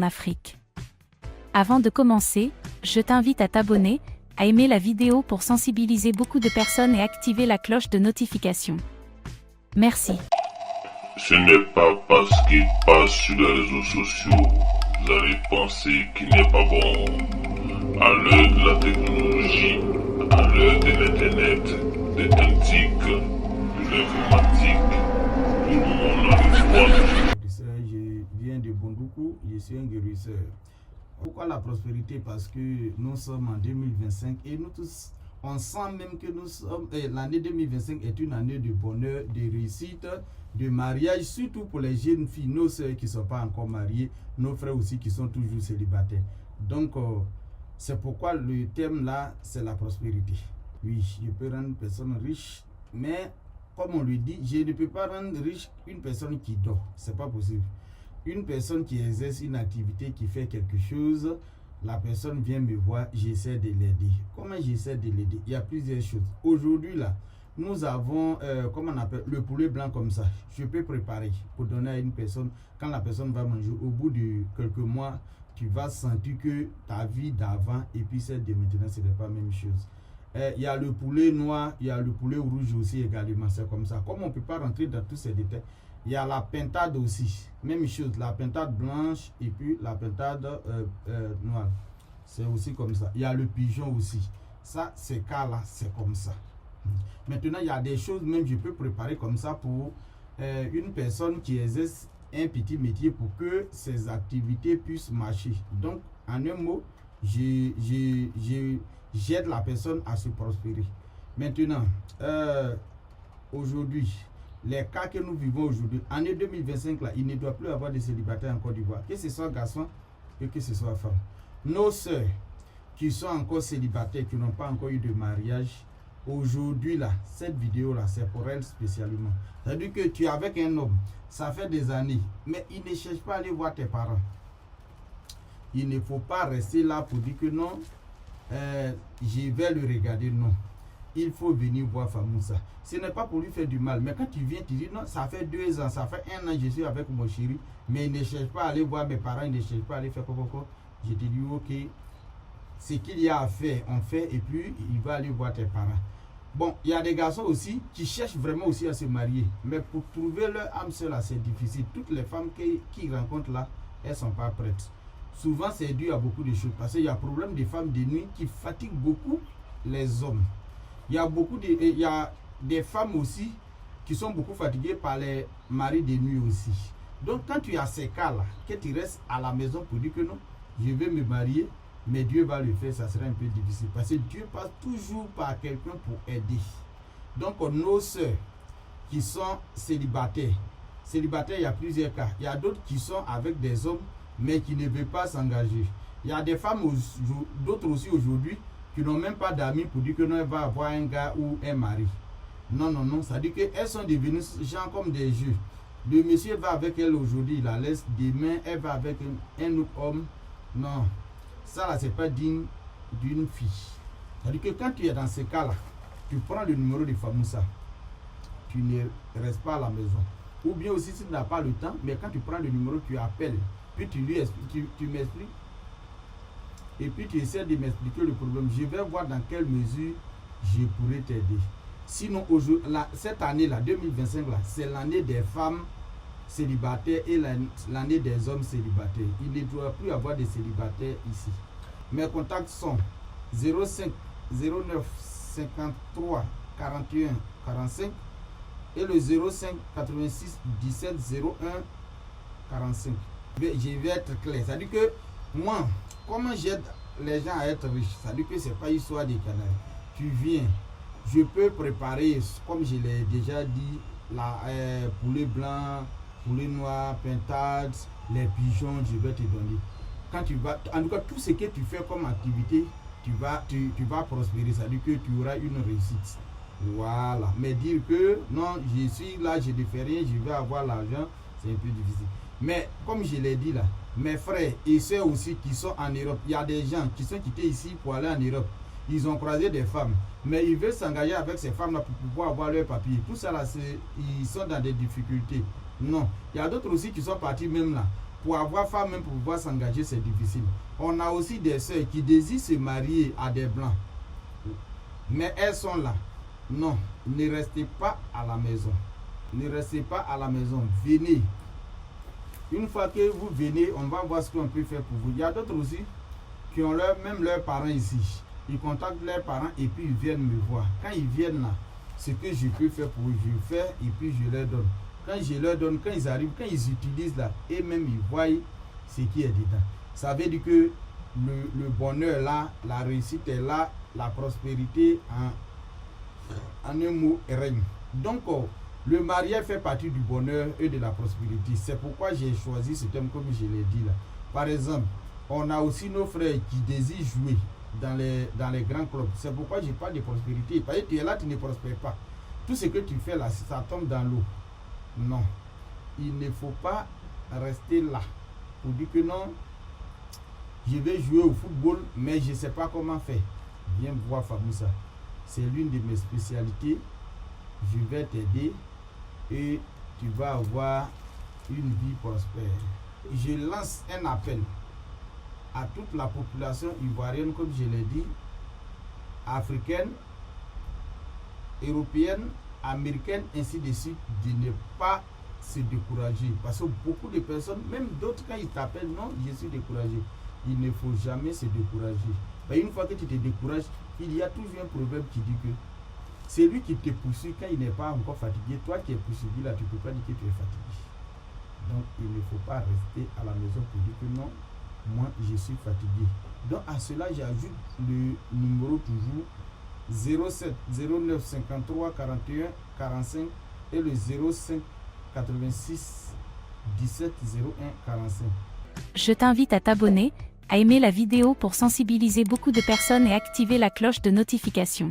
en Afrique. Avant de commencer, je t'invite à t'abonner, à aimer la vidéo pour sensibiliser beaucoup de personnes et activer la cloche de notification. Merci. Ce n'est pas parce qu'il passe sur les réseaux sociaux, vous allez penser qu'il n'est pas bon. À l'heure de la technologie, à l'heure de l'internet, des techniques, de l'informatique, tout le monde a le choix. Je viens de Bondoukou, je suis un guérisseur. Pourquoi la prospérité? Parce que nous sommes en 2025 et nous tous, on sent même que nous sommes, l'année 2025 est une année de bonheur, de réussite, de mariage, surtout pour les jeunes filles, nos soeurs qui ne sont pas encore mariées, nos frères aussi qui sont toujours célibataires. Donc, c'est pourquoi le thème là, c'est la prospérité. Oui, je peux rendre une personne riche, mais comme on le dit, je ne peux pas rendre riche une personne qui dort. C'est pas possible. Une personne qui exerce une activité, qui fait quelque chose, la personne vient me voir, j'essaie de l'aider. Comment j'essaie de l'aider? Il y a plusieurs choses. Aujourd'hui là, nous avons, comment on appelle, le poulet blanc comme ça. Je peux préparer pour donner à une personne. Quand la personne va manger, au bout de quelques mois, tu vas sentir que ta vie d'avant et puis celle de maintenant, ce n'est pas la même chose. Il y a le poulet noir, il y a le poulet rouge aussi également, c'est comme ça. Comme on ne peut pas rentrer dans tous ces détails, il y a la pintade aussi, même chose, la pintade blanche et puis la pintade noire. C'est aussi comme ça. Il y a le pigeon aussi. Ça, ces cas-là, c'est comme ça. Maintenant, il y a des choses, même je peux préparer comme ça pour une personne qui exerce un petit métier pour que ses activités puissent marcher. Donc, en un mot, j'aide la personne à se prospérer. Maintenant, aujourd'hui, les cas que nous vivons aujourd'hui, année 2025, là, il ne doit plus avoir de célibataires en Côte d'Ivoire, que ce soit garçon et que ce soit femme. Nos sœurs qui sont encore célibataires, qui n'ont pas encore eu de mariage, aujourd'hui, là, cette vidéo-là, c'est pour elles spécialement. C'est-à-dire que tu es avec un homme, ça fait des années, mais il ne cherche pas à aller voir tes parents. Il ne faut pas rester là pour dire que non, je vais le regarder, non. Il faut venir voir Famoussa. Ce n'est pas pour lui faire du mal, mais quand tu viens, tu dis non, ça fait 2 ans, ça fait 1 an, je suis avec mon chéri, mais il ne cherche pas à aller voir mes parents, il ne cherche pas à aller faire quoi. Je te dis, ok, ce qu'il y a à faire, on fait, et puis il va aller voir tes parents. Bon, il y a des garçons aussi qui cherchent vraiment aussi à se marier, mais pour trouver leur âme seule, c'est difficile. Toutes les femmes qu'ils rencontrent là, elles ne sont pas prêtes. Souvent, c'est dû à beaucoup de choses, parce qu'il y a un problème des femmes de nuit qui fatiguent beaucoup les hommes. Il y a des femmes aussi qui sont beaucoup fatiguées par les maris de nuit aussi. Donc quand tu as ces cas-là, que tu restes à la maison pour dire que non, je vais me marier, mais Dieu va le faire, ça sera un peu difficile. Parce que Dieu passe toujours par quelqu'un pour aider. Donc nos soeurs qui sont célibataires, il y a plusieurs cas. Il y a d'autres qui sont avec des hommes, mais qui ne veulent pas s'engager. Il y a des femmes, d'autres aussi aujourd'hui, qui n'ont même pas d'amis pour dire que non, elle va avoir un gars ou un mari. Non, non, non, ça dit qu'elles sont devenues gens comme des jeux. Le monsieur va avec elle aujourd'hui, il la laisse, demain, elle va avec un autre homme. Non, ça là, c'est pas digne d'une fille. Ça dit que quand tu es dans ces cas-là, tu prends le numéro de Famoussa, tu ne restes pas à la maison. Ou bien aussi, si tu n'as pas le temps, mais quand tu prends le numéro, tu appelles, puis tu lui expliques, tu m'expliques. Et puis tu essaies de m'expliquer le problème. Je vais voir dans quelle mesure je pourrais t'aider. Sinon, cette année-là, 2025, c'est l'année des femmes célibataires et l'année des hommes célibataires. Il ne doit plus y avoir de célibataires ici. Mes contacts sont 05 09 53 41 45 et le 05 86 17 01 45. Je vais être clair. C'est-à-dire que moi, comment j'aide les gens à être riches? C'est-à-dire que ce n'est pas histoire de canal. Tu viens, je peux préparer, comme je l'ai déjà dit, la poulet blanc, poulet noir, pintade, les pigeons, je vais te donner. Quand tu vas, en tout cas, tout ce que tu fais comme activité, tu vas prospérer. C'est-à-dire que tu auras une réussite. Voilà. Mais dire que non, je suis là, je ne fais rien, je vais avoir l'argent, c'est un peu difficile. Mais comme je l'ai dit là, mes frères et sœurs aussi qui sont en Europe, il y a des gens qui sont quittés ici pour aller en Europe. Ils ont croisé des femmes, mais ils veulent s'engager avec ces femmes-là pour pouvoir avoir leurs papiers. Tout ça là, ils sont dans des difficultés. Non, il y a d'autres aussi qui sont partis même là pour avoir femme, même pour pouvoir s'engager, c'est difficile. On a aussi des sœurs qui désirent se marier à des blancs. Mais elles sont là. Non, ne restez pas à la maison. Ne restez pas à la maison. Venez. Une fois que vous venez, on va voir ce qu'on peut faire pour vous. Il y a d'autres aussi qui ont même leurs parents ici. Ils contactent leurs parents et puis ils viennent me voir. Quand ils viennent là, ce que je peux faire pour eux, je fais et puis je leur donne. Quand je leur donne, quand ils arrivent, quand ils utilisent là, et même ils voient ce qui est dedans. Ça veut dire que le bonheur là, la réussite est là, la prospérité en un mot règne. Donc le mariage fait partie du bonheur et de la prospérité. C'est pourquoi j'ai choisi ce thème comme je l'ai dit là. Par exemple, on a aussi nos frères qui désirent jouer dans les grands clubs. C'est pourquoi je parle de prospérité. Parce que tu es là, tu ne prospères pas. Tout ce que tu fais là, ça tombe dans l'eau. Non. Il ne faut pas rester là pour dire que non, je vais jouer au football, mais je ne sais pas comment faire. Viens voir Famoussa. C'est l'une de mes spécialités. Je vais t'aider et tu vas avoir une vie prospère. Je lance un appel à toute la population ivoirienne, comme je l'ai dit, africaine, européenne, américaine, ainsi de suite, de ne pas se décourager. Parce que beaucoup de personnes, même d'autres, quand ils t'appellent, non, je suis découragé. Il ne faut jamais se décourager. Mais une fois que tu te décourages, il y a toujours un proverbe qui dit que celui qui te poursuit quand il n'est pas encore fatigué, toi qui es poursuivi là, tu ne peux pas dire que tu es fatigué. Donc il ne faut pas rester à la maison pour dire que non, moi je suis fatigué. Donc à cela j'ajoute le numéro toujours 07 09 53 41 45 et le 05 86 17 01 45. Je t'invite à t'abonner, à aimer la vidéo pour sensibiliser beaucoup de personnes et activer la cloche de notification.